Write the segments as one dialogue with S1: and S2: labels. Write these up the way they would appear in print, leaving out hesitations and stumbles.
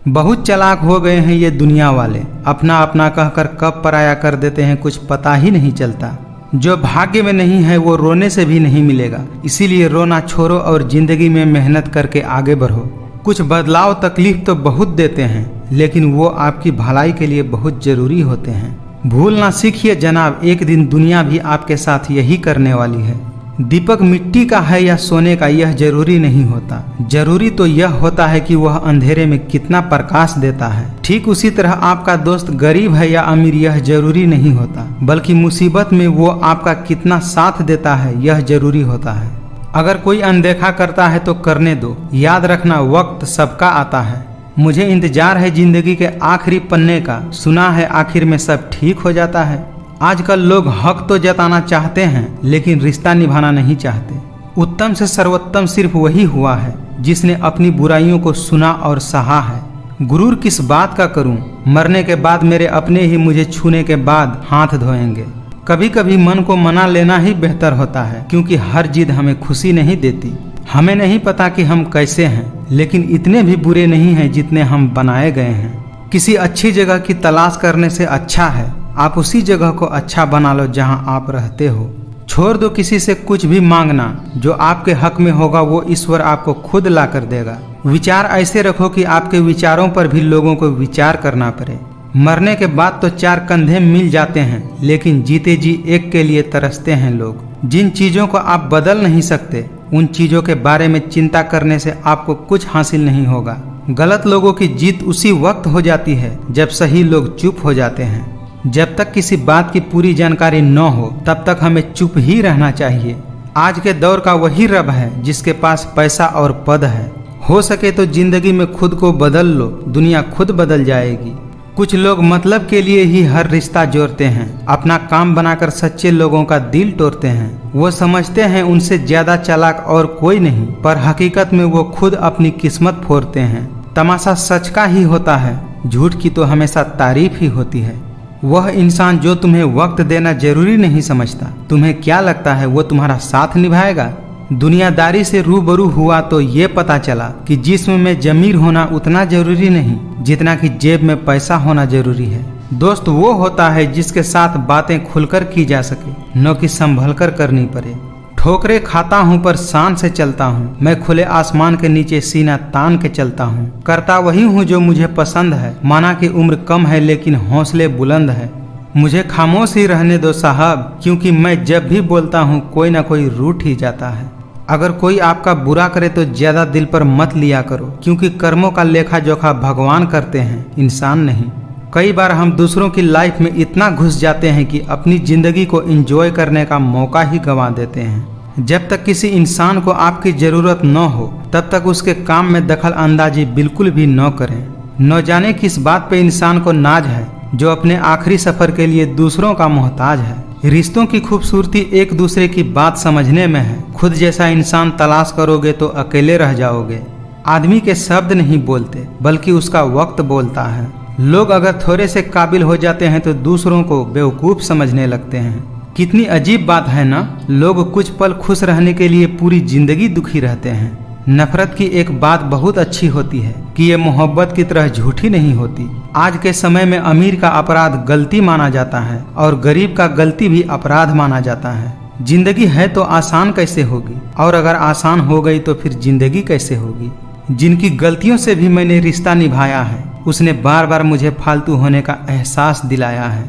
S1: बहुत चालाक हो गए हैं ये दुनिया वाले, अपना अपना कहकर कब पराया कर देते हैं कुछ पता ही नहीं चलता। जो भाग्य में नहीं है वो रोने से भी नहीं मिलेगा, इसीलिए रोना छोड़ो और जिंदगी में मेहनत करके आगे बढ़ो। कुछ बदलाव तकलीफ तो बहुत देते हैं, लेकिन वो आपकी भलाई के लिए बहुत जरूरी होते हैं। भूलना सीखिए जनाब, एक दिन दुनिया भी आपके साथ यही करने वाली है। दीपक मिट्टी का है या सोने का यह जरूरी नहीं होता, जरूरी तो यह होता है कि वह अंधेरे में कितना प्रकाश देता है। ठीक उसी तरह आपका दोस्त गरीब है या अमीर यह जरूरी नहीं होता, बल्कि मुसीबत में वो आपका कितना साथ देता है यह जरूरी होता है। अगर कोई अनदेखा करता है तो करने दो, याद रखना वक्त सबका आता है। मुझे इंतजार है जिंदगी के आखिरी पन्ने का, सुना है आखिर में सब ठीक हो जाता है। आजकल लोग हक तो जताना चाहते हैं लेकिन रिश्ता निभाना नहीं चाहते। उत्तम से सर्वोत्तम सिर्फ वही हुआ है जिसने अपनी बुराइयों को सुना और सहा है। गुरूर किस बात का करूं, मरने के बाद मेरे अपने ही मुझे छूने के बाद हाथ धोएंगे। कभी कभी मन को मना लेना ही बेहतर होता है, क्योंकि हर जिद हमें खुशी नहीं देती। हमें नहीं पता कि हम कैसे हैं, लेकिन इतने भी बुरे नहीं हैं जितने हम बनाए गए हैं। किसी अच्छी जगह की तलाश करने से अच्छा है आप उसी जगह को अच्छा बना लो जहां आप रहते हो। छोड़ दो किसी से कुछ भी मांगना, जो आपके हक में होगा वो ईश्वर आपको खुद ला कर देगा। विचार ऐसे रखो कि आपके विचारों पर भी लोगों को विचार करना पड़े। मरने के बाद तो चार कंधे मिल जाते हैं, लेकिन जीते जी एक के लिए तरसते हैं लोग। जिन चीजों को आप बदल नहीं सकते उन चीजों के बारे में चिंता करने से आपको कुछ हासिल नहीं होगा। गलत लोगों की जीत उसी वक्त हो जाती है जब सही लोग चुप हो जाते हैं। जब तक किसी बात की पूरी जानकारी न हो तब तक हमें चुप ही रहना चाहिए। आज के दौर का वही रब है जिसके पास पैसा और पद है। हो सके तो जिंदगी में खुद को बदल लो, दुनिया खुद बदल जाएगी। कुछ लोग मतलब के लिए ही हर रिश्ता जोड़ते हैं, अपना काम बनाकर सच्चे लोगों का दिल तोड़ते हैं। वो समझते हैं उनसे ज्यादा चालाक और कोई नहीं, पर हकीकत में वो खुद अपनी किस्मत फोड़ते हैं। तमाशा सच का ही होता है, झूठ की तो हमेशा तारीफ ही होती है। वह इंसान जो तुम्हें वक्त देना जरूरी नहीं समझता, तुम्हें क्या लगता है वो तुम्हारा साथ निभाएगा? दुनियादारी से रूबरू हुआ तो ये पता चला कि जिस्म में जमीर होना उतना जरूरी नहीं जितना कि जेब में पैसा होना जरूरी है। दोस्त वो होता है जिसके साथ बातें खुलकर की जा सके, न कि संभल कर करनी पड़े। ठोकरे खाता हूँ पर शान से चलता हूँ, मैं खुले आसमान के नीचे सीना तान के चलता हूँ। करता वही हूँ जो मुझे पसंद है, माना कि उम्र कम है लेकिन हौसले बुलंद है। मुझे खामोश ही रहने दो साहब, क्योंकि मैं जब भी बोलता हूँ कोई ना कोई रूठ ही जाता है। अगर कोई आपका बुरा करे तो ज्यादा दिल पर मत लिया करो, क्योंकि कर्मों का लेखा जोखा भगवान करते हैं, इंसान नहीं। कई बार हम दूसरों की लाइफ में इतना घुस जाते हैं कि अपनी जिंदगी को एंजॉय करने का मौका ही गंवा देते हैं। जब तक किसी इंसान को आपकी जरूरत न हो तब तक उसके काम में दखल अंदाजी बिल्कुल भी न करें। न जाने किस बात पे इंसान को नाज है जो अपने आखिरी सफर के लिए दूसरों का मोहताज है। रिश्तों की खूबसूरती एक दूसरे की बात समझने में है। खुद जैसा इंसान तलाश करोगे तो अकेले रह जाओगे। आदमी के शब्द नहीं बोलते बल्कि उसका वक्त बोलता है। लोग अगर थोड़े से काबिल हो जाते हैं तो दूसरों को बेवकूफ समझने लगते हैं। कितनी अजीब बात है ना, लोग कुछ पल खुश रहने के लिए पूरी जिंदगी दुखी रहते हैं। नफरत की एक बात बहुत अच्छी होती है कि ये मोहब्बत की तरह झूठी नहीं होती। आज के समय में अमीर का अपराध गलती माना जाता है और गरीब का गलती भी अपराध माना जाता है। जिंदगी है तो आसान कैसे होगी, और अगर आसान हो गई तो फिर जिंदगी कैसे होगी। जिनकी गलतियों से भी मैंने रिश्ता निभाया है उसने बार बार मुझे फालतू होने का एहसास दिलाया है।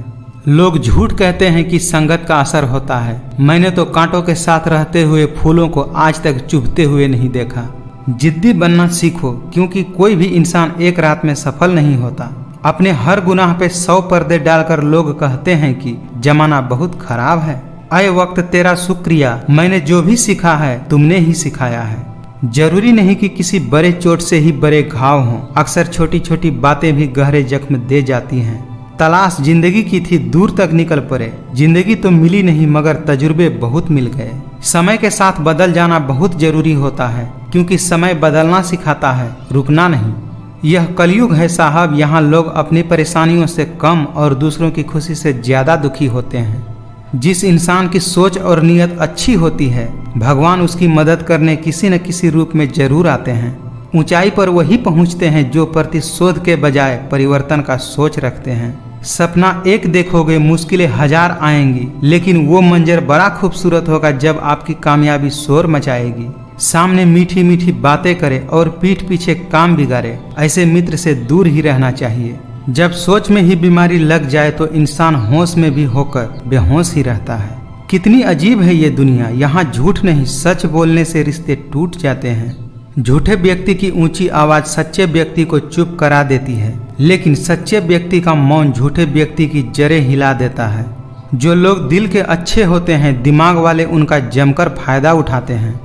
S1: लोग झूठ कहते हैं कि संगत का असर होता है। मैंने तो कांटों के साथ रहते हुए फूलों को आज तक चुभते हुए नहीं देखा। जिद्दी बनना सीखो, क्योंकि कोई भी इंसान एक रात में सफल नहीं होता। अपने हर गुनाह पे 100 पर्दे डालकर लोग कहते हैं कि जमाना बहुत खराब है। आए वक्त तेरा शुक्रिया, मैंने जो भी सीखा है तुमने ही सिखाया है। जरूरी नहीं कि किसी बड़े चोट से ही बड़े घाव हों, अक्सर छोटी छोटी बातें भी गहरे जख्म दे जाती हैं। तलाश जिंदगी की थी दूर तक निकल पड़े, जिंदगी तो मिली नहीं मगर तजुर्बे बहुत मिल गए। समय के साथ बदल जाना बहुत जरूरी होता है, क्योंकि समय बदलना सिखाता है, रुकना नहीं। यह कलयुग है साहब, यहाँ लोग अपनी परेशानियों से कम और दूसरों की खुशी से ज्यादा दुखी होते हैं। जिस इंसान की सोच और नीयत अच्छी होती है भगवान उसकी मदद करने किसी न किसी रूप में जरूर आते हैं। ऊंचाई पर वही पहुंचते हैं जो प्रतिशोध के बजाय परिवर्तन का सोच रखते हैं। सपना एक देखोगे, मुश्किलें 1000 आएंगी, लेकिन वो मंजर बड़ा खूबसूरत होगा जब आपकी कामयाबी शोर मचाएगी। सामने मीठी मीठी बातें करे और पीठ पीछे काम बिगाड़े, ऐसे मित्र से दूर ही रहना चाहिए। जब सोच में ही बीमारी लग जाए तो इंसान होश में भी होकर बेहोश ही रहता है। कितनी अजीब है ये दुनिया, यहाँ झूठ नहीं सच बोलने से रिश्ते टूट जाते हैं। झूठे व्यक्ति की ऊंची आवाज सच्चे व्यक्ति को चुप करा देती है, लेकिन सच्चे व्यक्ति का मौन झूठे व्यक्ति की जड़ें हिला देता है। जो लोग दिल के अच्छे होते हैं, दिमाग वाले उनका जमकर फायदा उठाते हैं।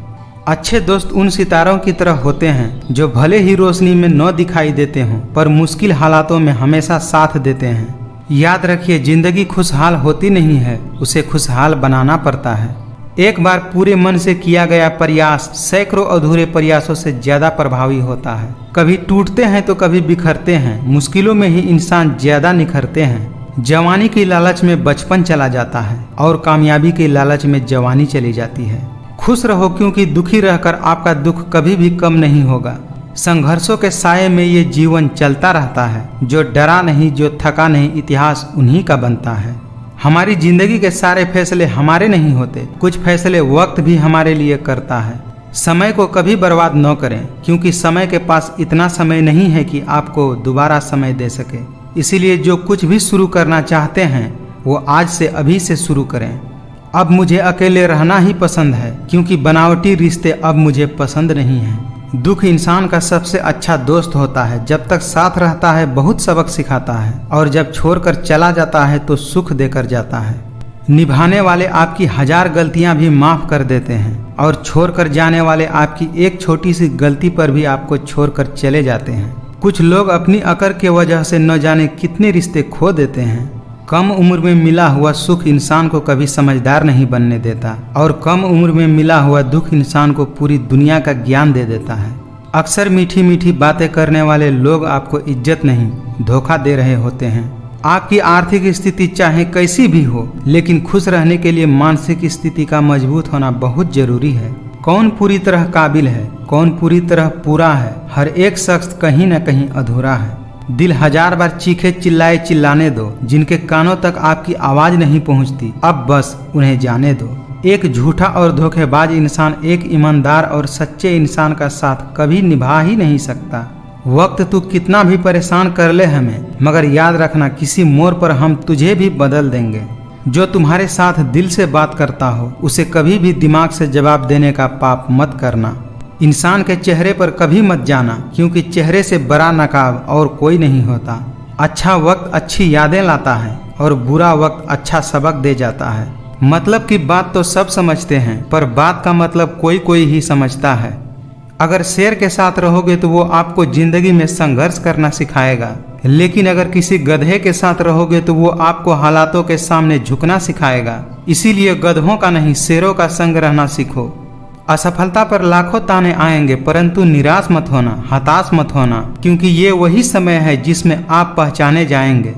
S1: अच्छे दोस्त उन सितारों की तरह होते हैं जो भले ही रोशनी में न दिखाई देते हों, पर मुश्किल हालातों में हमेशा साथ देते हैं। याद रखिए, जिंदगी खुशहाल होती नहीं है, उसे खुशहाल बनाना पड़ता है। एक बार पूरे मन से किया गया प्रयास सैकड़ों अधूरे प्रयासों से ज्यादा प्रभावी होता है। कभी टूटते हैं तो कभी बिखरते हैं, मुश्किलों में ही इंसान ज्यादा निखरते हैं। जवानी की लालच में बचपन चला जाता है और कामयाबी की लालच में जवानी चली जाती है। खुश रहो, क्योंकि दुखी रहकर आपका दुख कभी भी कम नहीं होगा। संघर्षों के साये में ये जीवन चलता रहता है। जो डरा नहीं, जो थका नहीं, इतिहास उन्हीं का बनता है। हमारी जिंदगी के सारे फैसले हमारे नहीं होते, कुछ फैसले वक्त भी हमारे लिए करता है। समय को कभी बर्बाद न करें, क्योंकि समय के पास इतना समय नहीं है कि आपको दोबारा समय दे सके। इसीलिए जो कुछ भी शुरू करना चाहते हैं वो आज से अभी से शुरू करें। अब मुझे अकेले रहना ही पसंद है, क्योंकि बनावटी रिश्ते अब मुझे पसंद नहीं हैं। दुख इंसान का सबसे अच्छा दोस्त होता है। जब तक साथ रहता है बहुत सबक सिखाता है, और जब छोड़कर चला जाता है तो सुख देकर जाता है। निभाने वाले आपकी 1000 गलतियां भी माफ कर देते हैं, और छोड़कर जाने वाले आपकी एक छोटी सी गलती पर भी आपको छोड़कर चले जाते हैं। कुछ लोग अपनी अकड़ के वजह से न जाने कितने रिश्ते खो देते हैं। कम उम्र में मिला हुआ सुख इंसान को कभी समझदार नहीं बनने देता, और कम उम्र में मिला हुआ दुख इंसान को पूरी दुनिया का ज्ञान दे देता है। अक्सर मीठी मीठी बातें करने वाले लोग आपको इज्जत नहीं, धोखा दे रहे होते हैं। आपकी आर्थिक स्थिति चाहे कैसी भी हो, लेकिन खुश रहने के लिए मानसिक स्थिति का मजबूत होना बहुत जरूरी है। कौन पूरी तरह काबिल है, कौन पूरी तरह पूरा है, हर एक शख्स कहीं न कहीं अधूरा है। दिल 1000 बार चीखे चिल्लाए चिल्लाने दो, जिनके कानों तक आपकी आवाज नहीं पहुंचती, अब बस उन्हें जाने दो। एक झूठा और धोखेबाज इंसान एक ईमानदार और सच्चे इंसान का साथ कभी निभा ही नहीं सकता। वक्त तू कितना भी परेशान कर ले हमें, मगर याद रखना किसी मोड़ पर हम तुझे भी बदल देंगे। जो तुम्हारे साथ दिल से बात करता हो उसे कभी भी दिमाग से जवाब देने का पाप मत करना। इंसान के चेहरे पर कभी मत जाना, क्योंकि चेहरे से बड़ा नकाब और कोई नहीं होता। अच्छा वक्त अच्छी यादें लाता है, और बुरा वक्त अच्छा सबक दे जाता है। मतलब की बात तो सब समझते हैं, पर बात का मतलब कोई कोई ही समझता है। अगर शेर के साथ रहोगे तो वो आपको जिंदगी में संघर्ष करना सिखाएगा, लेकिन अगर किसी गधे के साथ रहोगे तो वो आपको हालातों के सामने झुकना सिखाएगा। इसीलिए गधों का नहीं, शेरों का संग रहना सीखो। असफलता पर लाखों ताने आएंगे, परंतु निराश मत होना, हताश मत होना, क्योंकि ये वही समय है जिसमें आप पहचाने जाएंगे।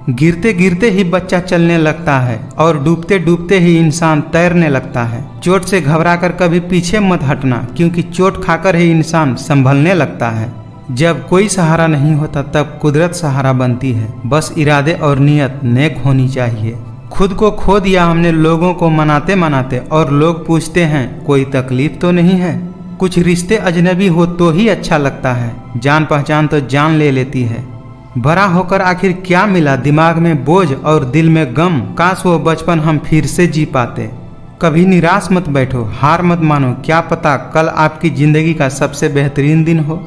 S1: गिरते गिरते ही बच्चा चलने लगता है, और डूबते डूबते ही इंसान तैरने लगता है। चोट से घबराकर कभी पीछे मत हटना, क्योंकि चोट खाकर ही इंसान संभलने लगता है। जब कोई सहारा नहीं होता तब कुदरत सहारा बनती है। बस इरादे और नियत नेक होनी चाहिए। खुद को खो दिया हमने लोगों को मनाते मनाते, और लोग पूछते हैं कोई तकलीफ तो नहीं है। कुछ रिश्ते अजनबी हो तो ही अच्छा लगता है, जान पहचान तो जान ले लेती है। बड़ा होकर आखिर क्या मिला, दिमाग में बोझ और दिल में गम। काश वो बचपन हम फिर से जी पाते। कभी निराश मत बैठो, हार मत मानो, क्या पता कल आपकी जिंदगी का सबसे बेहतरीन दिन हो।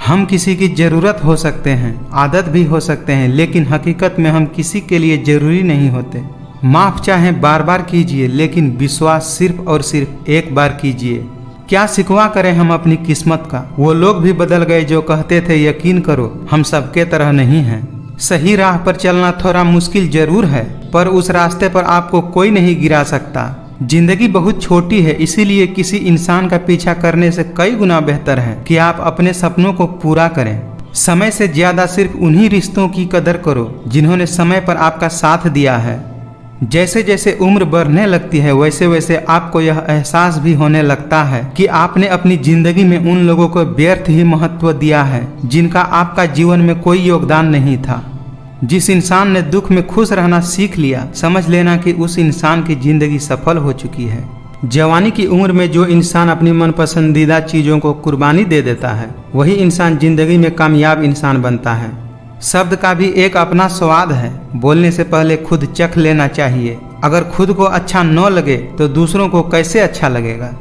S1: हम किसी की जरूरत हो सकते हैं, आदत भी हो सकते हैं, लेकिन हकीकत में हम किसी के लिए जरूरी नहीं होते। माफ चाहे बार बार कीजिए, लेकिन विश्वास सिर्फ और सिर्फ एक बार कीजिए। क्या शिकवा करें हम अपनी किस्मत का, वो लोग भी बदल गए जो कहते थे यकीन करो हम सबके तरह नहीं हैं। सही राह पर चलना थोड़ा मुश्किल जरूर है, पर उस रास्ते पर आपको कोई नहीं गिरा सकता। जिंदगी बहुत छोटी है, इसीलिए किसी इंसान का पीछा करने से कई गुना बेहतर है कि आप अपने सपनों को पूरा करें। समय से ज्यादा सिर्फ उन्हीं रिश्तों की कदर करो जिन्होंने समय पर आपका साथ दिया है। जैसे जैसे उम्र बढ़ने लगती है वैसे वैसे आपको यह एहसास भी होने लगता है कि आपने अपनी जिंदगी में उन लोगों को व्यर्थ ही महत्व दिया है जिनका आपका जीवन में कोई योगदान नहीं था। जिस इंसान ने दुख में खुश रहना सीख लिया, समझ लेना कि उस इंसान की जिंदगी सफल हो चुकी है। जवानी की उम्र में जो इंसान अपनी मन पसंदीदा चीजों को कुर्बानी दे देता है, वही इंसान जिंदगी में कामयाब इंसान बनता है। शब्द का भी एक अपना स्वाद है, बोलने से पहले खुद चख लेना चाहिए। अगर खुद को अच्छा न लगे तो दूसरों को कैसे अच्छा लगेगा।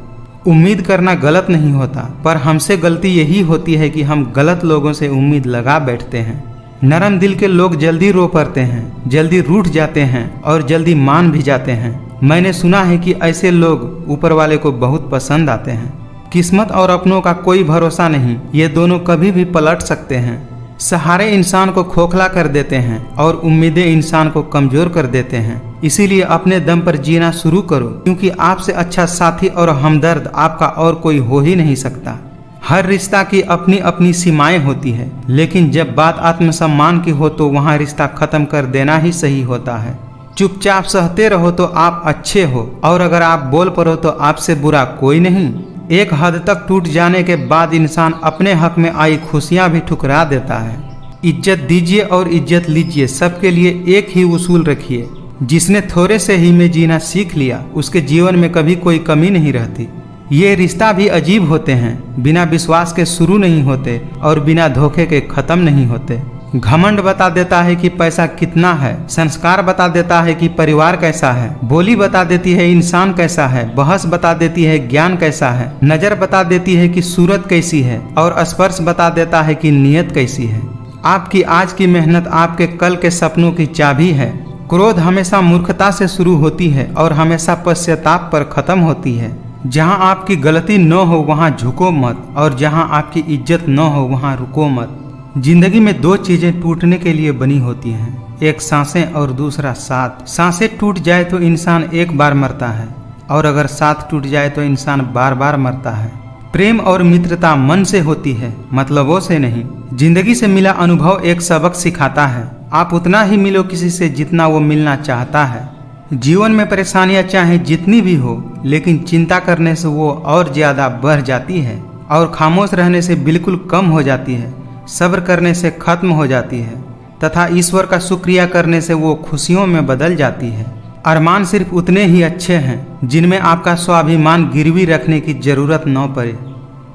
S1: उम्मीद करना गलत नहीं होता, पर हमसे गलती यही होती है कि हम गलत लोगों से उम्मीद लगा बैठते हैं। नरम दिल के लोग जल्दी रो पड़ते हैं, जल्दी रूठ जाते हैं और जल्दी मान भी जाते हैं। मैंने सुना है कि ऐसे लोग ऊपर वाले को बहुत पसंद आते हैं। किस्मत और अपनों का कोई भरोसा नहीं, ये दोनों कभी भी पलट सकते हैं। सहारे इंसान को खोखला कर देते हैं और उम्मीदें इंसान को कमजोर कर देते हैं। इसीलिए अपने दम पर जीना शुरू करो, क्योंकि आपसे अच्छा साथी और हमदर्द आपका और कोई हो ही नहीं सकता। हर रिश्ता की अपनी अपनी सीमाएं होती है, लेकिन जब बात आत्मसम्मान की हो तो वहाँ रिश्ता खत्म कर देना ही सही होता है। चुपचाप सहते रहो तो आप अच्छे हो, और अगर आप बोल पड़ो तो आपसे बुरा कोई नहीं। एक हद तक टूट जाने के बाद इंसान अपने हक में आई खुशियां भी ठुकरा देता है। इज्जत दीजिए और इज्जत लीजिए, सबके लिए एक ही उसूल रखिए। जिसने थोड़े से ही में जीना सीख लिया, उसके जीवन में कभी कोई कमी नहीं रहती। ये रिश्ता भी अजीब होते हैं, बिना विश्वास के शुरू नहीं होते और बिना धोखे के खत्म नहीं होते। घमंड बता देता है कि पैसा कितना है, संस्कार बता देता है कि परिवार कैसा है, बोली बता देती है इंसान कैसा है, बहस बता देती है ज्ञान कैसा है, नजर बता देती है कि सूरत कैसी है, और स्पर्श बता देता है कि नीयत कैसी है। आपकी आज की मेहनत आपके कल के सपनों की चाबी है। क्रोध हमेशा मूर्खता से शुरू होती है और हमेशा पश्चाताप पर खत्म होती है। जहाँ आपकी गलती न हो वहाँ झुको मत, और जहाँ आपकी इज्जत न हो वहाँ रुको मत। जिंदगी में दो चीजें टूटने के लिए बनी होती हैं, एक सांसें और दूसरा साथ। सांसें टूट जाए तो इंसान एक बार मरता है, और अगर साथ टूट जाए तो इंसान बार बार मरता है। प्रेम और मित्रता मन से होती है, मतलबों से नहीं। जिंदगी से मिला अनुभव एक सबक सिखाता है। आप उतना ही मिलो किसी से जितना वो मिलना चाहता है। जीवन में परेशानियां चाहे जितनी भी हो, लेकिन चिंता करने से वो और ज्यादा बढ़ जाती है, और खामोश रहने से बिल्कुल कम हो जाती है। सब्र करने से खत्म हो जाती है, तथा ईश्वर का शुक्रिया करने से वो खुशियों में बदल जाती है। अरमान सिर्फ उतने ही अच्छे हैं जिनमें आपका स्वाभिमान गिरवी रखने की जरूरत न पड़े।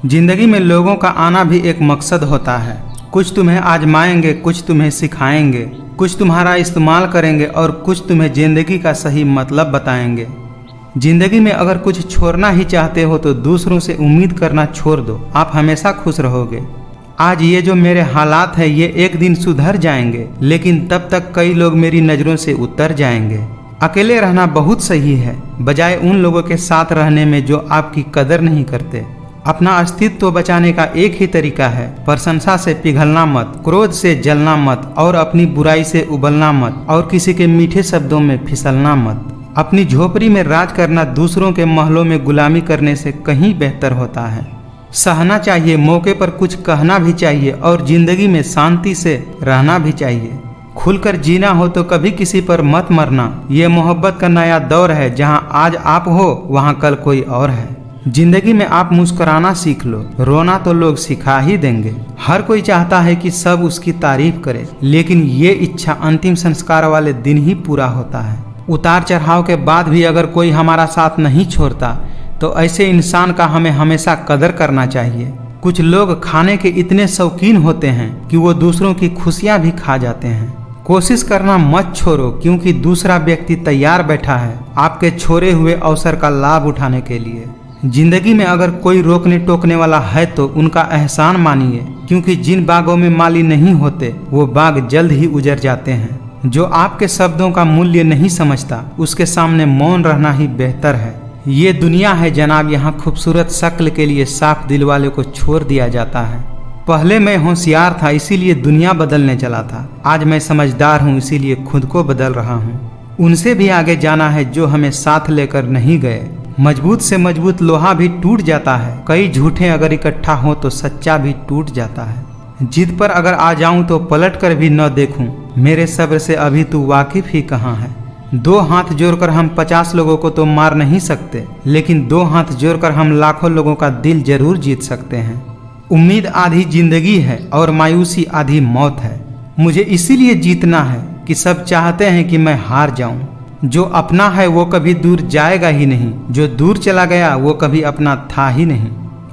S1: जिंदगी में लोगों का आना भी एक मकसद होता है। कुछ तुम्हें आजमाएंगे, कुछ तुम्हें सिखाएंगे, कुछ तुम्हारा इस्तेमाल करेंगे और कुछ तुम्हें जिंदगी का सही मतलब बताएंगे। जिंदगी में अगर कुछ छोड़ना ही चाहते हो तो दूसरों से उम्मीद करना छोड़ दो, आप हमेशा खुश रहोगे। आज ये जो मेरे हालात है ये एक दिन सुधर जाएंगे, लेकिन तब तक कई लोग मेरी नज़रों से उतर जाएंगे। अकेले रहना बहुत सही है, बजाय उन लोगों के साथ रहने में जो आपकी कदर नहीं करते। अपना अस्तित्व बचाने का एक ही तरीका है, प्रशंसा से पिघलना मत, क्रोध से जलना मत, और अपनी बुराई से उबलना मत, और किसी के मीठे शब्दों में फिसलना मत। अपनी झोपड़ी में राज करना दूसरों के महलों में गुलामी करने से कहीं बेहतर होता है। सहना चाहिए, मौके पर कुछ कहना भी चाहिए, और जिंदगी में शांति से रहना भी चाहिए। खुलकर जीना हो तो कभी किसी पर मत मरना। ये मोहब्बत का नया दौर है, जहां आज आप हो वहां कल कोई और है। जिंदगी में आप मुस्कुराना सीख लो, रोना तो लोग सिखा ही देंगे। हर कोई चाहता है कि सब उसकी तारीफ करे, लेकिन ये इच्छा अंतिम संस्कार वाले दिन ही पूरा होता है। उतार चढ़ाव के बाद भी अगर कोई हमारा साथ नहीं छोड़ता तो ऐसे इंसान का हमें हमेशा कदर करना चाहिए। कुछ लोग खाने के इतने शौकीन होते हैं कि वो दूसरों की खुशियां भी खा जाते हैं। कोशिश करना मत छोड़ो, क्योंकि दूसरा व्यक्ति तैयार बैठा है आपके छोड़े हुए अवसर का लाभ उठाने के लिए। जिंदगी में अगर कोई रोकने टोकने वाला है तो उनका एहसान मानिए, क्योंकि जिन बागों में माली नहीं होते वो बाग जल्द ही उजड़ जाते हैं। जो आपके शब्दों का मूल्य नहीं समझता उसके सामने मौन रहना ही बेहतर है। ये दुनिया है जनाब, यहाँ खूबसूरत शक्ल के लिए साफ दिल वाले को छोड़ दिया जाता है। पहले मैं होशियार था इसीलिए दुनिया बदलने चला था, आज मैं समझदार हूँ इसीलिए खुद को बदल रहा हूँ। उनसे भी आगे जाना है जो हमें साथ लेकर नहीं गए। मजबूत से मजबूत लोहा भी टूट जाता है, कई झूठे अगर इकट्ठा हो तो सच्चा भी टूट जाता है। जिद पर अगर आ जाऊं तो पलट कर भी न देखूं, मेरे सब्र से अभी तू वाकिफ ही कहाँ है। 2 हाथ जोड़कर हम 50 लोगों को तो मार नहीं सकते, लेकिन 2 हाथ जोड़कर हम लाखों लोगों का दिल जरूर जीत सकते हैं। उम्मीद आधी जिंदगी है और मायूसी आधी मौत है। मुझे इसीलिए जीतना है कि सब चाहते हैं कि मैं हार जाऊं। जो अपना है वो कभी दूर जाएगा ही नहीं, जो दूर चला गया वो कभी अपना था ही नहीं।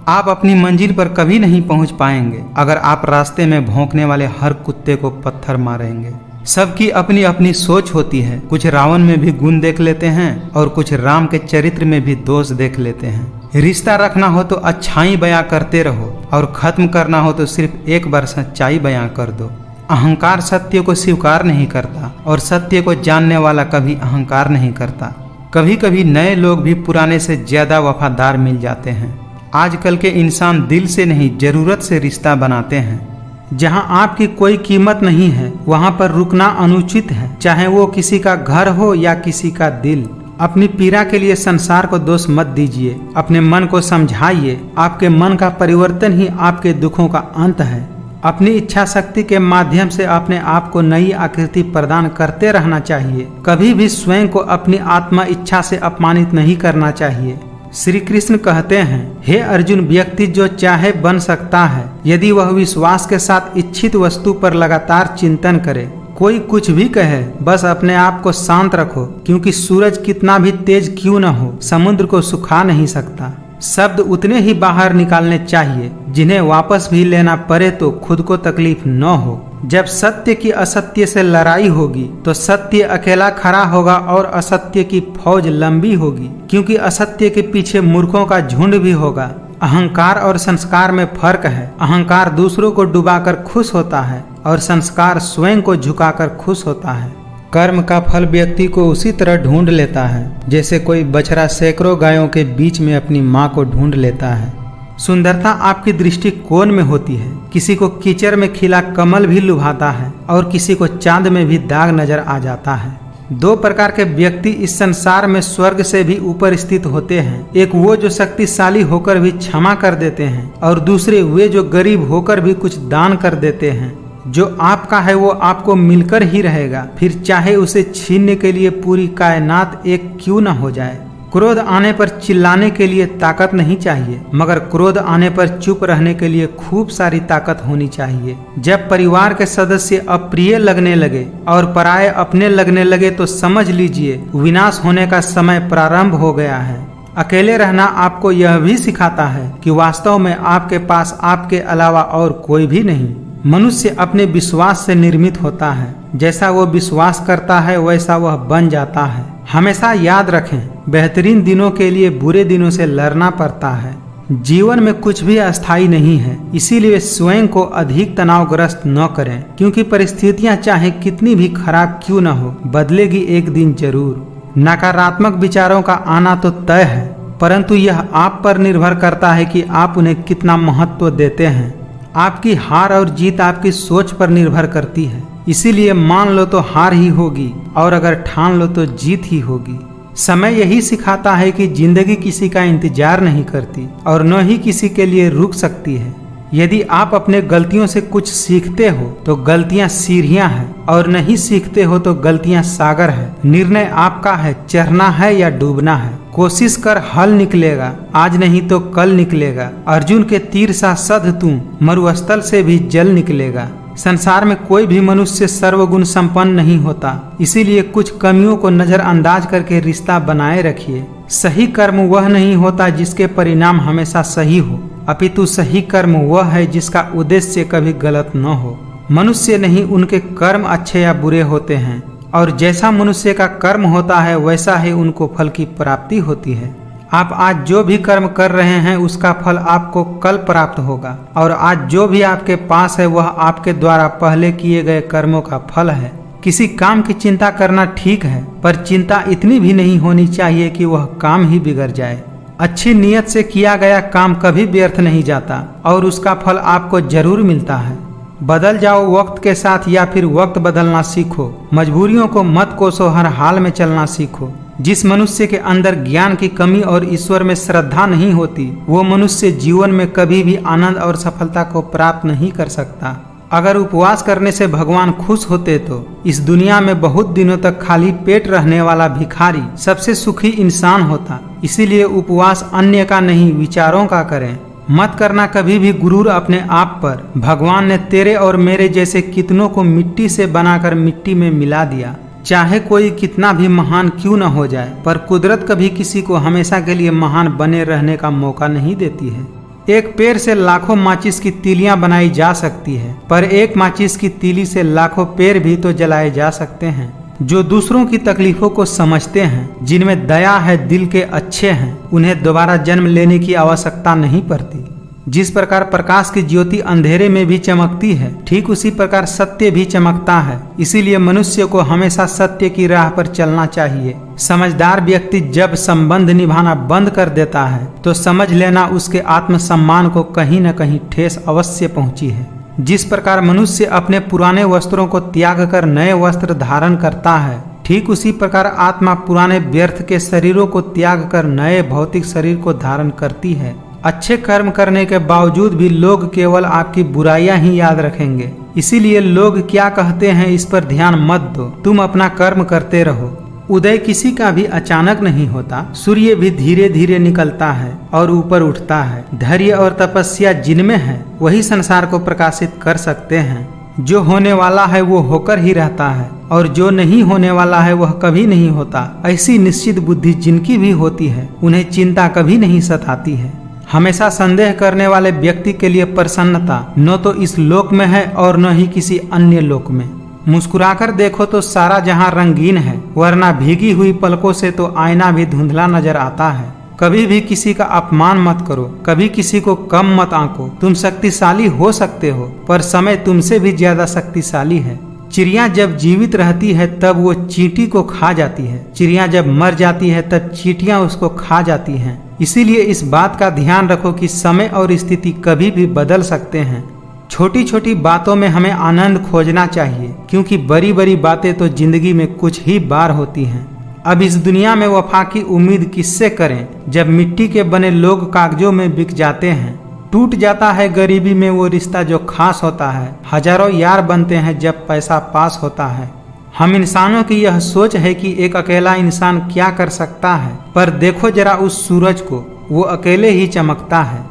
S1: आप अपनी मंजिल पर कभी नहीं पहुंच पाएंगे अगर आप रास्ते में भौंकने वाले हर कुत्ते को पत्थर मारेंगे। सबकी अपनी अपनी सोच होती है। कुछ रावण में भी गुण देख लेते हैं और कुछ राम के चरित्र में भी दोष देख लेते हैं। रिश्ता रखना हो तो अच्छाई बयां करते रहो और खत्म करना हो तो सिर्फ एक बार सच्चाई बयां कर दो। अहंकार सत्य को स्वीकार नहीं करता और सत्य को जानने वाला कभी अहंकार नहीं करता। कभी कभी नए लोग भी पुराने से ज्यादा वफादार मिल जाते हैं। आजकल के इंसान दिल से नहीं, जरूरत से रिश्ता बनाते हैं। जहां आपकी कोई कीमत नहीं है वहां पर रुकना अनुचित है, चाहे वो किसी का घर हो या किसी का दिल। अपनी पीड़ा के लिए संसार को दोष मत दीजिए, अपने मन को समझाइए। आपके मन का परिवर्तन ही आपके दुखों का अंत है। अपनी इच्छा शक्ति के माध्यम से अपने आप को नई आकृति प्रदान करते रहना चाहिए। कभी भी स्वयं को अपनी आत्मा इच्छा से अपमानित नहीं करना चाहिए। श्री कृष्ण कहते हैं, हे अर्जुन, व्यक्ति जो चाहे बन सकता है यदि वह विश्वास के साथ इच्छित वस्तु पर लगातार चिंतन करे। कोई कुछ भी कहे, बस अपने आप को शांत रखो, क्योंकि सूरज कितना भी तेज क्यों न हो समुद्र को सुखा नहीं सकता। शब्द उतने ही बाहर निकालने चाहिए जिन्हें वापस भी लेना पड़े तो खुद को तकलीफ न हो। जब सत्य की असत्य से लड़ाई होगी तो सत्य अकेला खड़ा होगा और असत्य की फौज लंबी होगी, क्योंकि असत्य के पीछे मूर्खों का झुंड भी होगा। अहंकार और संस्कार में फर्क है। अहंकार दूसरों को डुबाकर खुश होता है और संस्कार स्वयं को झुकाकर खुश होता है। कर्म का फल व्यक्ति को उसी तरह ढूंढ लेता है जैसे कोई बछड़ा सैकड़ों गायों के बीच में अपनी माँ को ढूंढ लेता है। सुंदरता आपकी दृष्टिकोण में होती है। किसी को कीचड़ में खिला कमल भी लुभाता है और किसी को चांद में भी दाग नजर आ जाता है। 2 प्रकार के व्यक्ति इस संसार में स्वर्ग से भी ऊपर स्थित होते हैं। एक वो जो शक्तिशाली होकर भी क्षमा कर देते हैं और दूसरे वे जो गरीब होकर भी कुछ दान कर देते हैं। जो आपका है वो आपको मिलकर ही रहेगा, फिर चाहे उसे छीनने के लिए पूरी कायनात एक क्यों न हो जाए। क्रोध आने पर चिल्लाने के लिए ताकत नहीं चाहिए, मगर क्रोध आने पर चुप रहने के लिए खूब सारी ताकत होनी चाहिए। जब परिवार के सदस्य अप्रिय लगने लगे और पराये अपने लगने लगे तो समझ लीजिए विनाश होने का समय प्रारंभ हो गया है। अकेले रहना आपको यह भी सिखाता है कि वास्तव में आपके पास आपके अलावा और कोई भी नहीं। मनुष्य अपने विश्वास से निर्मित होता है। जैसा वो विश्वास करता है वैसा वह बन जाता है। हमेशा याद रखें, बेहतरीन दिनों के लिए बुरे दिनों से लड़ना पड़ता है। जीवन में कुछ भी अस्थायी नहीं है, इसीलिए स्वयं को अधिक तनावग्रस्त न करें, क्योंकि परिस्थितियां चाहे कितनी भी खराब क्यों न हो बदलेगी एक दिन जरूर। नकारात्मक विचारों का आना तो तय है, परंतु यह आप पर निर्भर करता है कि आप उन्हें कितना महत्व देते हैं। आपकी हार और जीत आपकी सोच पर निर्भर करती है, इसीलिए मान लो तो हार ही होगी और अगर ठान लो तो जीत ही होगी। समय यही सिखाता है कि जिंदगी किसी का इंतजार नहीं करती और न ही किसी के लिए रुक सकती है। यदि आप अपने गलतियों से कुछ सीखते हो तो गलतियां सीढ़ियां हैं और नहीं सीखते हो तो गलतियां सागर है। निर्णय आपका है, चढ़ना है या डूबना है। कोशिश कर, हल निकलेगा, आज नहीं तो कल निकलेगा। अर्जुन के तीर सा सध तू, मरुस्थल से भी जल निकलेगा। संसार में कोई भी मनुष्य सर्वगुण संपन्न नहीं होता, इसीलिए कुछ कमियों को नजरअंदाज करके रिश्ता बनाए रखिए। सही कर्म वह नहीं होता जिसके परिणाम हमेशा सही हो, अपितु सही कर्म वह है जिसका उद्देश्य कभी गलत न हो। मनुष्य नहीं, उनके कर्म अच्छे या बुरे होते हैं और जैसा मनुष्य का कर्म होता है वैसा ही उनको फल की प्राप्ति होती है। आप आज जो भी कर्म कर रहे हैं उसका फल आपको कल प्राप्त होगा और आज जो भी आपके पास है वह आपके द्वारा पहले किए गए कर्मों का फल है। किसी काम की चिंता करना ठीक है, पर चिंता इतनी भी नहीं होनी चाहिए कि वह काम ही बिगड़ जाए। अच्छी नीयत से किया गया काम कभी व्यर्थ नहीं जाता और उसका फल आपको जरूर मिलता है। बदल जाओ वक्त के साथ या फिर वक्त बदलना सीखो। मजबूरियों को मत कोसो, हर हाल में चलना सीखो। जिस मनुष्य के अंदर ज्ञान की कमी और ईश्वर में श्रद्धा नहीं होती वो मनुष्य जीवन में कभी भी आनंद और सफलता को प्राप्त नहीं कर सकता। अगर उपवास करने से भगवान खुश होते तो इस दुनिया में बहुत दिनों तक खाली पेट रहने वाला भिखारी सबसे सुखी इंसान होता। इसीलिए उपवास अन्य का नहीं, विचारों का करें। मत करना कभी भी गुरूर अपने आप पर। भगवान ने तेरे और मेरे जैसे कितनों को मिट्टी से बनाकर मिट्टी में मिला दिया। चाहे कोई कितना भी महान क्यों न हो जाए, पर कुदरत कभी किसी को हमेशा के लिए महान बने रहने का मौका नहीं देती है। एक पेड़ से लाखों माचिस की तीलियां बनाई जा सकती है, पर एक माचिस की तीली से लाखों पेड़ भी तो जलाए जा सकते हैं। जो दूसरों की तकलीफों को समझते हैं, जिनमें दया है, दिल के अच्छे हैं, उन्हें दोबारा जन्म लेने की आवश्यकता नहीं पड़ती। जिस प्रकार प्रकाश की ज्योति अंधेरे में भी चमकती है, ठीक उसी प्रकार सत्य भी चमकता है। इसीलिए मनुष्य को हमेशा सत्य की राह पर चलना चाहिए। समझदार व्यक्ति जब संबंध निभाना बंद कर देता है तो समझ लेना उसके आत्मसम्मान को कहीं न कहीं ठेस अवश्य पहुंची है। जिस प्रकार मनुष्य अपने पुराने वस्त्रों को त्याग कर नए वस्त्र धारण करता है, ठीक उसी प्रकार आत्मा पुराने व्यर्थ के शरीरों को त्याग कर नए भौतिक शरीर को धारण करती है। अच्छे कर्म करने के बावजूद भी लोग केवल आपकी बुराइयां ही याद रखेंगे। इसीलिए लोग क्या कहते हैं इस पर ध्यान मत दो, तुम अपना कर्म करते रहो। उदय किसी का भी अचानक नहीं होता, सूर्य भी धीरे धीरे निकलता है और ऊपर उठता है। धैर्य और तपस्या जिनमें है वही संसार को प्रकाशित कर सकते हैं। जो होने वाला है वो होकर ही रहता है और जो नहीं होने वाला है वह कभी नहीं होता। ऐसी निश्चित बुद्धि जिनकी भी होती है उन्हें चिंता कभी नहीं सताती है। हमेशा संदेह करने वाले व्यक्ति के लिए प्रसन्नता न तो इस लोक में है और न ही किसी अन्य लोक में। मुस्कुराकर देखो तो सारा जहां रंगीन है, वरना भीगी हुई पलकों से तो आईना भी धुंधला नजर आता है। कभी भी किसी का अपमान मत करो, कभी किसी को कम मत आंको। तुम शक्तिशाली हो सकते हो, पर समय तुमसे भी ज्यादा शक्तिशाली है। चिड़िया जब जीवित रहती है तब वो चींटी को खा जाती है, चिड़िया जब मर जाती है तब चींटियां उसको खा जाती हैं। इसीलिए इस बात का ध्यान रखो कि समय और स्थिति कभी भी बदल सकते हैं। छोटी छोटी बातों में हमें आनंद खोजना चाहिए, क्योंकि बड़ी बड़ी बातें तो जिंदगी में कुछ ही बार होती हैं। अब इस दुनिया में वफा की उम्मीद किससे करें, जब मिट्टी के बने लोग कागजों में बिक जाते हैं। टूट जाता है गरीबी में वो रिश्ता जो खास होता है। हजारों यार बनते हैं जब पैसा पास होता है। हम इंसानों की यह सोच है कि एक अकेला इंसान क्या कर सकता है, पर देखो जरा उस सूरज को, वो अकेले ही चमकता है।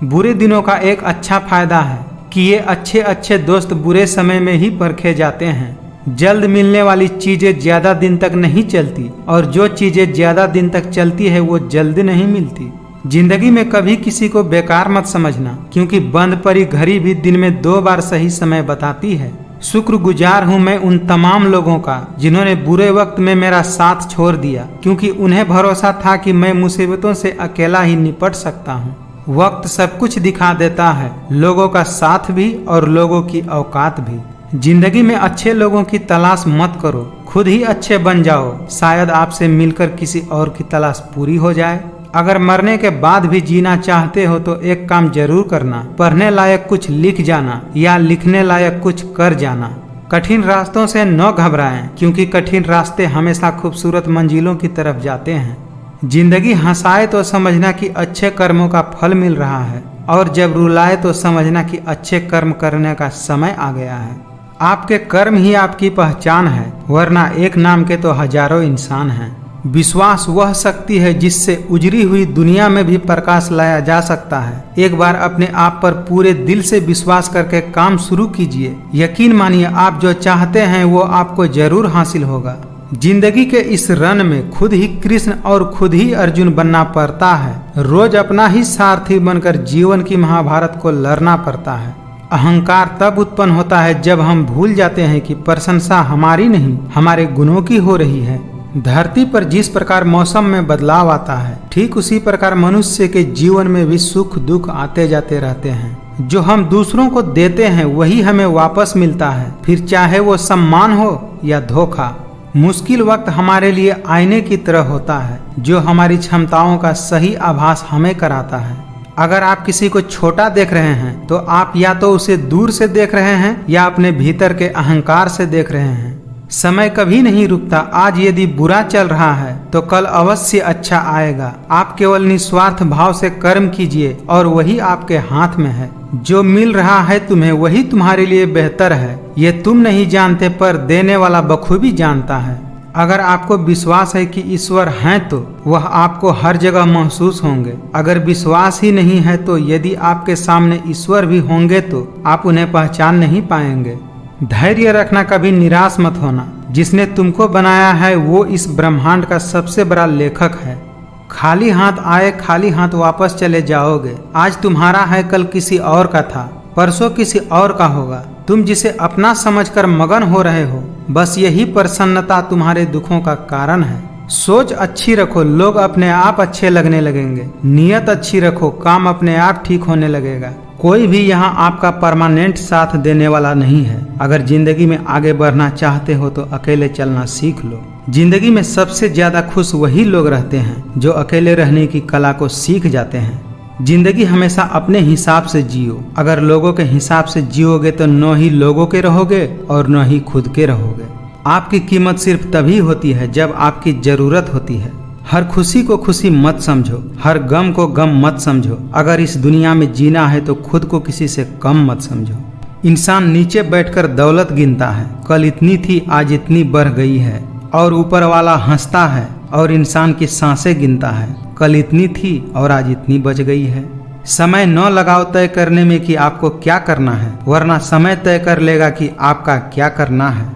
S1: बुरे दिनों का एक अच्छा फायदा है कि ये अच्छे अच्छे दोस्त बुरे समय में ही परखे जाते हैं। जल्द मिलने वाली चीजें ज्यादा दिन तक नहीं चलती और जो चीजें ज्यादा दिन तक चलती है वो जल्द नहीं मिलती। जिंदगी में कभी किसी को बेकार मत समझना, क्योंकि बंद पड़ी घड़ी भी दिन में 2 बार सही समय बताती है। शुक्रगुजार हूँ मैं उन तमाम लोगों का जिन्होंने बुरे वक्त में मेरा साथ छोड़ दिया, क्योंकि उन्हें भरोसा था कि मैं मुसीबतों से अकेला ही निपट सकता हूँ। वक्त सब कुछ दिखा देता है, लोगों का साथ भी और लोगों की औकात भी। जिंदगी में अच्छे लोगों की तलाश मत करो, खुद ही अच्छे बन जाओ। शायद आपसे मिलकर किसी और की तलाश पूरी हो जाए। अगर मरने के बाद भी जीना चाहते हो तो एक काम जरूर करना, पढ़ने लायक कुछ लिख जाना या लिखने लायक कुछ कर जाना। कठिन रास्तों से न घबराएं, क्योंकि कठिन रास्ते हमेशा खूबसूरत मंजिलों की तरफ जाते हैं। जिंदगी हंसाए तो समझना कि अच्छे कर्मों का फल मिल रहा है, और जब रुलाए तो समझना कि अच्छे कर्म करने का समय आ गया है। आपके कर्म ही आपकी पहचान है, वरना एक नाम के तो हजारों इंसान हैं। विश्वास वह शक्ति है जिससे उजड़ी हुई दुनिया में भी प्रकाश लाया जा सकता है। एक बार अपने आप पर पूरे दिल से विश्वास करके काम शुरू कीजिए। यकीन मानिए, आप जो चाहते हैं वो आपको जरूर हासिल होगा। जिंदगी के इस रन में खुद ही कृष्ण और खुद ही अर्जुन बनना पड़ता है। रोज अपना ही सारथी बनकर जीवन की महाभारत को लड़ना पड़ता है। अहंकार तब उत्पन्न होता है जब हम भूल जाते हैं कि प्रशंसा हमारी नहीं, हमारे गुणों की हो रही है। धरती पर जिस प्रकार मौसम में बदलाव आता है, ठीक उसी प्रकार मनुष्य के जीवन में भी सुख दुख आते जाते रहते हैं। जो हम दूसरों को देते हैं वही हमें वापस मिलता है, फिर चाहे वो सम्मान हो या धोखा। मुश्किल वक्त हमारे लिए आईने की तरह होता है, जो हमारी क्षमताओं का सही आभास हमें कराता है। अगर आप किसी को छोटा देख रहे हैं तो आप या तो उसे दूर से देख रहे हैं या अपने भीतर के अहंकार से देख रहे हैं। समय कभी नहीं रुकता। आज यदि बुरा चल रहा है तो कल अवश्य अच्छा आएगा। आप केवल निस्वार्थ भाव से कर्म कीजिए और वही आपके हाथ में है। जो मिल रहा है तुम्हें वही तुम्हारे लिए बेहतर है। ये तुम नहीं जानते पर देने वाला बखूबी जानता है। अगर आपको विश्वास है कि ईश्वर हैं तो वह आपको हर जगह महसूस होंगे। अगर विश्वास ही नहीं है तो यदि आपके सामने ईश्वर भी होंगे तो आप उन्हें पहचान नहीं पाएंगे। धैर्य रखना, कभी निराश मत होना। जिसने तुमको बनाया है वो इस ब्रह्मांड का सबसे बड़ा लेखक है। खाली हाथ आए खाली हाथ वापस चले जाओगे। आज तुम्हारा है कल किसी और का था, परसों किसी और का होगा। तुम जिसे अपना समझकर मगन हो रहे हो, बस यही प्रसन्नता तुम्हारे दुखों का कारण है। सोच अच्छी रखो, लोग अपने आप अच्छे लगने लगेंगे। नियत अच्छी रखो, काम अपने आप ठीक होने लगेगा। कोई भी यहाँ आपका परमानेंट साथ देने वाला नहीं है। अगर जिंदगी में आगे बढ़ना चाहते हो तो अकेले चलना सीख लो। जिंदगी में सबसे ज्यादा खुश वही लोग रहते हैं जो अकेले रहने की कला को सीख जाते हैं। जिंदगी हमेशा अपने हिसाब से जियो। अगर लोगों के हिसाब से जियोगे तो न ही लोगों के रहोगे और न ही खुद के रहोगे। आपकी कीमत सिर्फ तभी होती है जब आपकी जरूरत होती है। हर खुशी को खुशी मत समझो, हर गम को गम मत समझो। अगर इस दुनिया में जीना है तो खुद को किसी से कम मत समझो। इंसान नीचे बैठकर दौलत गिनता है, कल इतनी थी आज इतनी बढ़ गई है, और ऊपर वाला हंसता है और इंसान की सांसें गिनता है, कल इतनी थी और आज इतनी बच गई है। समय न लगाओ तय करने में कि आपको क्या करना है, वरना समय तय कर लेगा कि आपका क्या करना है।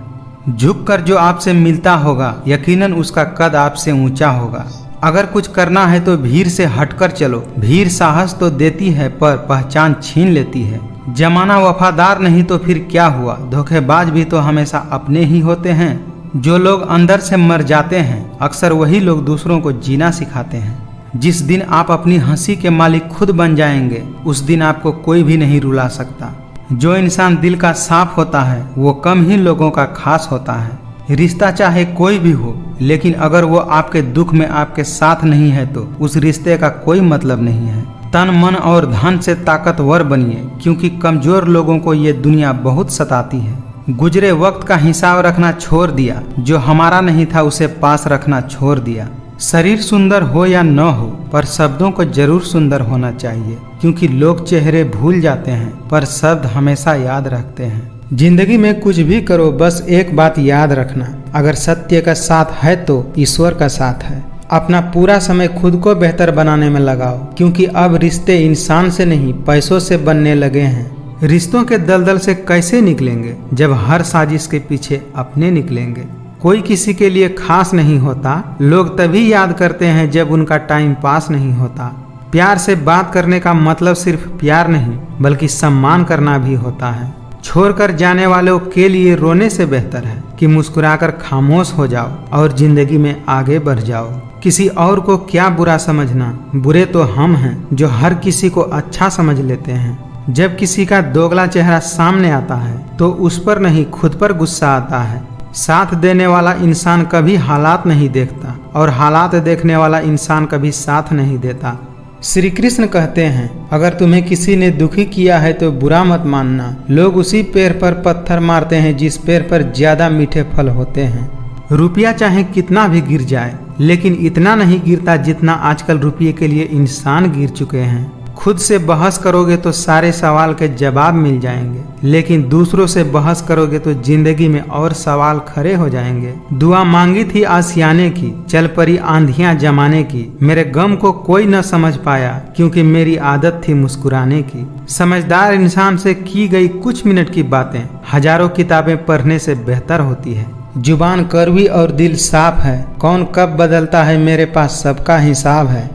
S1: झुककर जो आपसे मिलता होगा यकीनन उसका कद आपसे ऊंचा होगा। अगर कुछ करना है तो भीड़ से हटकर चलो। भीड़ साहस तो देती है पर पहचान छीन लेती है। जमाना वफादार नहीं तो फिर क्या हुआ। धोखेबाज भी तो हमेशा अपने ही होते हैं। जो लोग अंदर से मर जाते हैं अक्सर वही लोग दूसरों को जीना सिखाते हैं। जिस दिन आप अपनी हंसी के मालिक खुद बन जाएंगे उस दिन आपको कोई भी नहीं रुला सकता। जो इंसान दिल का साफ होता है वो कम ही लोगों का खास होता है। रिश्ता चाहे कोई भी हो, लेकिन अगर वो आपके दुख में आपके साथ नहीं है तो उस रिश्ते का कोई मतलब नहीं है। तन मन और धन से ताकतवर बनिए, क्योंकि कमजोर लोगों को ये दुनिया बहुत सताती है। गुजरे वक्त का हिसाब रखना छोड़ दिया, जो हमारा नहीं था उसे पास रखना छोड़ दिया। शरीर सुंदर हो या न हो पर शब्दों को जरूर सुंदर होना चाहिए, क्योंकि लोग चेहरे भूल जाते हैं पर शब्द हमेशा याद रखते हैं। जिंदगी में कुछ भी करो बस एक बात याद रखना, अगर सत्य का साथ है तो ईश्वर का साथ है। अपना पूरा समय खुद को बेहतर बनाने में लगाओ, क्योंकि अब रिश्ते इंसान से नहीं पैसों से बनने लगे हैं। रिश्तों के दलदल से कैसे निकलेंगे जब हर साजिश के पीछे अपने निकलेंगे। कोई किसी के लिए खास नहीं होता, लोग तभी याद करते हैं जब उनका टाइम पास नहीं होता। प्यार से बात करने का मतलब सिर्फ प्यार नहीं बल्कि सम्मान करना भी होता है। छोड़कर जाने वालों के लिए रोने से बेहतर है कि मुस्कुराकर खामोश हो जाओ और जिंदगी में आगे बढ़ जाओ। किसी और को क्या बुरा समझना, बुरे तो हम हैं जो हर किसी को अच्छा समझ लेते हैं। जब किसी का दोगला चेहरा सामने आता है तो उस पर नहीं खुद पर गुस्सा आता है। साथ देने वाला इंसान कभी हालात नहीं देखता और हालात देखने वाला इंसान कभी साथ नहीं देता। श्री कृष्ण कहते हैं, अगर तुम्हें किसी ने दुखी किया है तो बुरा मत मानना। लोग उसी पेड़ पर पत्थर मारते हैं जिस पेड़ पर ज्यादा मीठे फल होते हैं। रुपया चाहे कितना भी गिर जाए लेकिन इतना नहीं गिरता जितना आजकल रुपये के लिए इंसान गिर चुके हैं। खुद से बहस करोगे तो सारे सवाल के जवाब मिल जाएंगे, लेकिन दूसरों से बहस करोगे तो जिंदगी में और सवाल खड़े हो जाएंगे। दुआ मांगी थी आसियाने की, चल पड़ी आंधियां जमाने की। मेरे गम को कोई न समझ पाया क्योंकि मेरी आदत थी मुस्कुराने की। समझदार इंसान से की गई कुछ मिनट की बातें हजारों किताबें पढ़ने से बेहतर होती है। जुबान कड़वी और दिल साफ है, कौन कब बदलता है मेरे पास सबका हिसाब है।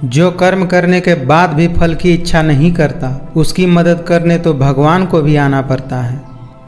S1: जो कर्म करने के बाद भी फल की इच्छा नहीं करता उसकी मदद करने तो भगवान को भी आना पड़ता है।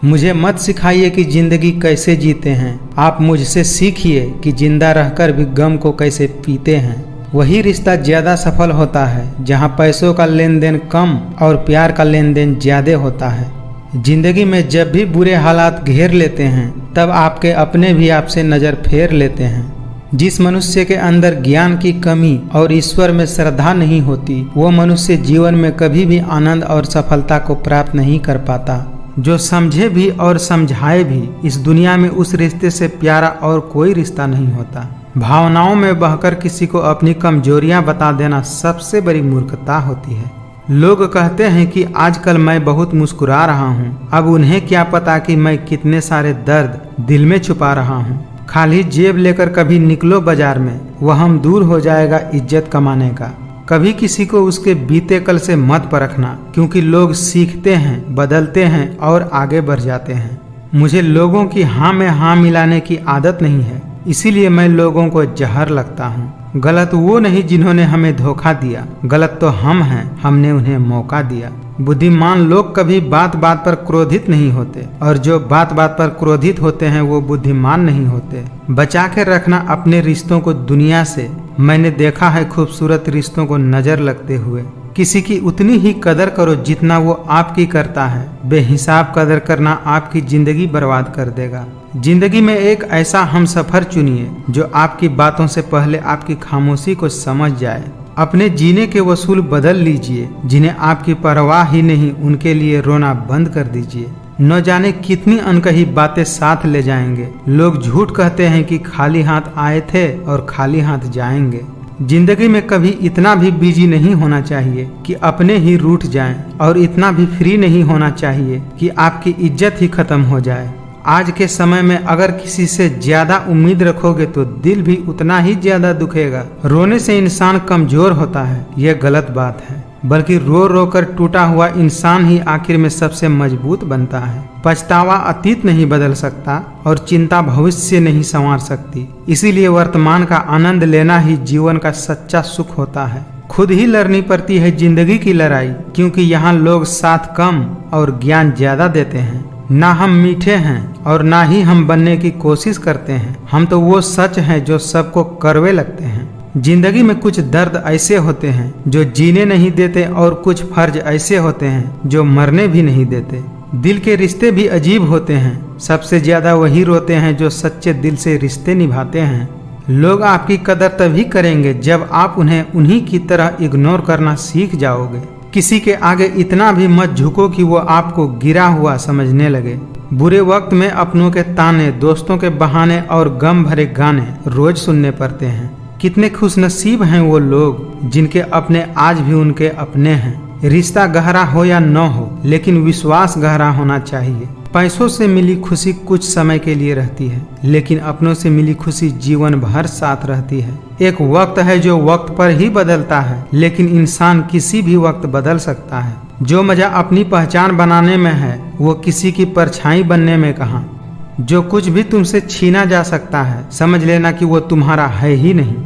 S1: मुझे मत सिखाइए कि जिंदगी कैसे जीते हैं, आप मुझसे सीखिए कि जिंदा रहकर भी गम को कैसे पीते हैं। वही रिश्ता ज्यादा सफल होता है जहां पैसों का लेन देन कम और प्यार का लेन देन ज्यादा होता है। जिंदगी में जब भी बुरे हालात घेर लेते हैं तब आपके अपने भी आपसे नजर फेर लेते हैं। जिस मनुष्य के अंदर ज्ञान की कमी और ईश्वर में श्रद्धा नहीं होती वो मनुष्य जीवन में कभी भी आनंद और सफलता को प्राप्त नहीं कर पाता। जो समझे भी और समझाए भी, इस दुनिया में उस रिश्ते से प्यारा और कोई रिश्ता नहीं होता। भावनाओं में बहकर किसी को अपनी कमजोरियां बता देना सबसे बड़ी मूर्खता होती है। लोग कहते हैं कि आजकल मैं बहुत मुस्कुरा रहा हूँ, अब उन्हें क्या पता कि मैं कितने सारे दर्द दिल में छुपा रहा हूँ। खाली जेब लेकर कभी निकलो बाजार में, वह हम दूर हो जाएगा इज्जत कमाने का। कभी किसी को उसके बीते कल से मत परखना, क्योंकि लोग सीखते हैं, बदलते हैं और आगे बढ़ जाते हैं। मुझे लोगों की हाँ में हाँ मिलाने की आदत नहीं है, इसीलिए मैं लोगों को जहर लगता हूँ। गलत वो नहीं जिन्होंने हमें धोखा दिया, गलत तो हम हैं, हमने उन्हें मौका दिया। बुद्धिमान लोग कभी बात बात पर क्रोधित नहीं होते, और जो बात बात पर क्रोधित होते हैं वो बुद्धिमान नहीं होते। बचा के रखना अपने रिश्तों को दुनिया से। मैंने देखा है खूबसूरत रिश्तों को नजर लगते हुए। किसी की उतनी ही कदर करो जितना वो आपकी करता है। बेहिसाब कदर करना आपकी जिंदगी बर्बाद कर देगा। जिंदगी में एक ऐसा हमसफर चुनिए जो आपकी बातों से पहले आपकी खामोशी को समझ जाए। अपने जीने के वसूल बदल लीजिए। जिन्हें आपकी परवाह ही नहीं, उनके लिए रोना बंद कर दीजिए। न जाने कितनी अनकही बातें साथ ले जाएंगे। लोग झूठ कहते हैं कि खाली हाथ आए थे और खाली हाथ जाएंगे। जिंदगी में कभी इतना भी बिजी नहीं होना चाहिए कि अपने ही रूठ जाएं, और इतना भी फ्री नहीं होना चाहिए कि आपकी इज्जत ही खत्म हो जाए। आज के समय में अगर किसी से ज्यादा उम्मीद रखोगे तो दिल भी उतना ही ज्यादा दुखेगा। रोने से इंसान कमजोर होता है, यह गलत बात है, बल्कि रो रो कर टूटा हुआ इंसान ही आखिर में सबसे मजबूत बनता है। पछतावा अतीत नहीं बदल सकता और चिंता भविष्य नहीं संवार सकती। इसीलिए वर्तमान का आनंद लेना ही जीवन का सच्चा सुख होता है। खुद ही लड़नी पड़ती है जिंदगी की लड़ाई, क्योंकि यहाँ लोग साथ कम और ज्ञान ज्यादा देते हैं। ना हम मीठे हैं और ना ही हम बनने की कोशिश करते हैं। हम तो वो सच हैं जो सबको कड़वे लगते हैं। जिंदगी में कुछ दर्द ऐसे होते हैं जो जीने नहीं देते, और कुछ फर्ज ऐसे होते हैं जो मरने भी नहीं देते। दिल के रिश्ते भी अजीब होते हैं। सबसे ज्यादा वही रोते हैं जो सच्चे दिल से रिश्ते निभाते हैं। लोग आपकी कदर तभी करेंगे जब आप उन्हें उन्हीं की तरह इग्नोर करना सीख जाओगे। किसी के आगे इतना भी मत झुको कि वो आपको गिरा हुआ समझने लगे। बुरे वक्त में अपनों के ताने, दोस्तों के बहाने और गम भरे गाने रोज सुनने पड़ते हैं। कितने खुशनसीब हैं वो लोग जिनके अपने आज भी उनके अपने हैं। रिश्ता गहरा हो या न हो, लेकिन विश्वास गहरा होना चाहिए। पैसों से मिली खुशी कुछ समय के लिए रहती है, लेकिन अपनों से मिली खुशी जीवन भर साथ रहती है। एक वक्त है जो वक्त पर ही बदलता है, लेकिन इंसान किसी भी वक्त बदल सकता है। जो मजा अपनी पहचान बनाने में है, वो किसी की परछाई बनने में कहाँ। जो कुछ भी तुमसे छीना जा सकता है, समझ लेना कि वो तुम्हारा है ही नहीं।